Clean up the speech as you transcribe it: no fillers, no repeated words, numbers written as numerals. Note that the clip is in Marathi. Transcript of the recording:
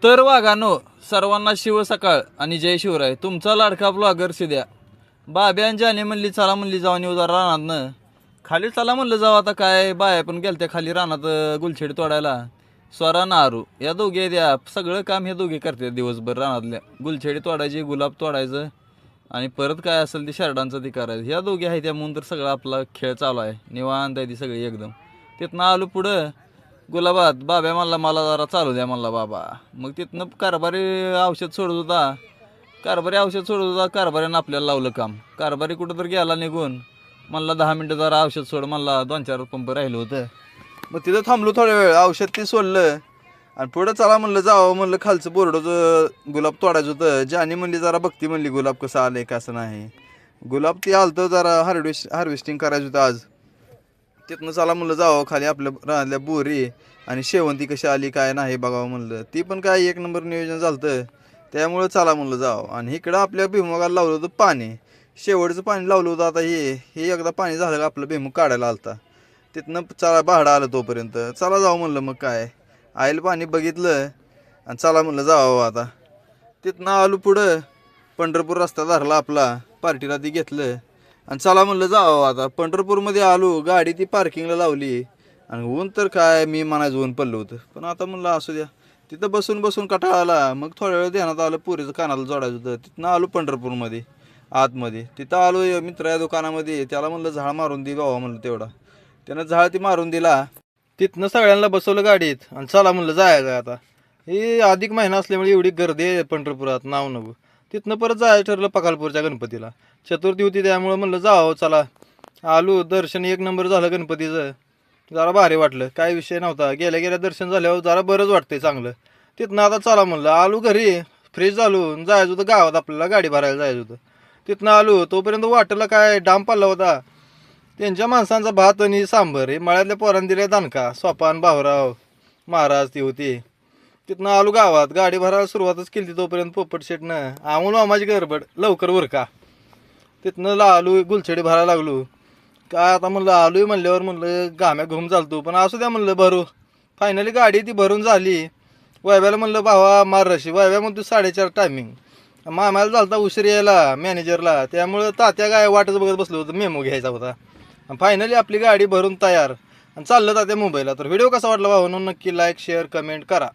तर वाघानो, सर्वांना शिव सकाळ आणि जय शिवराय. तुमचा लाडका ब्लॉगर सिद्या. बाब्या आणि जाने म्हणली चला म्हणली जाऊन येऊ जरा रानातनं. खाली चला म्हणलं जाऊ आता काय बाया पण गेलत्या खाली रानात गुलछेड तोडायला. स्वरा नारू या दोघे द्या सगळं काम हे दोघे करतात दिवसभर रानातल्या. गुलछेडी तोडायची, गुलाब तोडायचं आणि परत काय असेल ते शर्टांचं ते करायचं. ह्या दोघे आहेत त्यामुळं तर सगळा आपला खेळ चालू आहे. निवांत आहे ती सगळी एकदम. तिथनं आलो पुढं गुलाबात. बाब्या म्हणला मला जरा चालू द्या म्हणला बाबा. मग तिथनं कारभारी औषध सोडत होता. कारभारीनं आपल्याला लावलं काम. कारभारी कुठं तर गेला निघून. म्हणला 10 मिनटं जरा औषध सोड म्हणला. 2-4 पंप राहिलं होतं. मग तिथं थांबलो थोड्या वेळ. औषध ते सोडलं आणि पुढं चला म्हणलं जावं म्हणलं. खालचं बोर्डाचं गुलाब तोडायचं होतं. जानी म्हणली जरा बघती म्हणली गुलाब कसं आलंय कसं नाही. गुलाब ती आलतं जरा हार्वेस्टिंग करायचं होतं आज. तिथनं चला म्हणलं जावं खाली आपल्या राहल्या बोरी आणि शेवंती कशी आली काय नाही बघावं म्हणलं. ती पण काय 1 नंबर नियोजन झालं. त्यामुळं चला म्हणलं जावं. आणि इकडं आपल्या भुईमुगाला लावलं होतं पाणी. शेवटचं पाणी लावलं होतं. आता हे एकदा पाणी झालं का आपलं भुईमुग काढायला आलता. तिथनं चला भाडं आलं तोपर्यंत. चला जावं म्हणलं मग काय आईल पाणी बघितलं आणि चला म्हणलं जावं आता. तिथनं आलो पुढं. पंढरपूर रस्ता धरला आपला. पार्टीला ती घेतलं आणि चला म्हणलं जावं आता. पंढरपूरमध्ये आलो. गाडी ती पार्किंगला लावली आणि ऊन तर काय मी म्हणायचं ऊन पडलं होतं. पण आता म्हणलं असू द्या. तिथं बसून कंटाळा आला. मग थोड्या वेळ ध्यानात आलं पुरीचं कानाला जोडायचं होतं. तिथनं आलो पंढरपूरमध्ये आतमध्ये. तिथं आलो मित्र या दुकानामध्ये. त्याला म्हणलं झाड मारून दे बाबा म्हणलं तेवढा. त्यानं झाड ती मारून दिला. तिथनं सगळ्यांना बसवलं गाडीत आणि चला म्हणलं जायचं आता. हे अधिक महिना असल्यामुळे एवढी गर्दी आहे पंढरपुरात नाव नको. तिथनं परत जायचं ठरलं पकालपूरच्या गणपतीला. चतुर्थी होती त्यामुळं म्हणलं जावं चला. आलो. दर्शन 1 नंबर झालं गणपतीचं. जरा भारी वाटलं. काय विषय नव्हता. गेल्या दर्शन झाल्यावर जरा बरंच वाटतंय चांगलं. तिथनं आता चला म्हणलं. आलो घरी फ्रेश झालो. जायचं होतं गावात आपल्याला गाडी भरायला जायचं होतं. तिथनं आलो तोपर्यंत वाटलं काय डाम पाडला होता. त्यांच्या माणसांचा भात आणि सांबर हे मळ्यातल्या पोरांनी दिले दणका. सोपान भाऊराव महाराज ती होती. तिथनं आलो गावात. गाडी भरायला सुरुवातच केली तोपर्यंत पोपट शेटनं आम्हाला माझी गडबड लवकर उरका. तिथनं आलो गुलछडी भरायला लागलो. काय आता म्हणलं आलोय म्हणल्यावर म्हणलं घाम्या घुम चालतो पण असू द्या म्हणलं भरू. फायनली गाडी ती भरून झाली. वैभ्याला म्हणलं भावा मार रशी. वैभ्या म्हणतो 4:30 टायमिंग. मामाला झालता उशीर यायला मॅनेजरला. त्यामुळं तात्या काय वाटच बघत बसलो होतं. मेमो घ्यायचा होता. फायनली आपली गाडी भरून तयार आणि चाललं तात्या मुंबईला. तर व्हिडिओ कसा वाटला भावांनो नक्की लाईक शेअर कमेंट करा.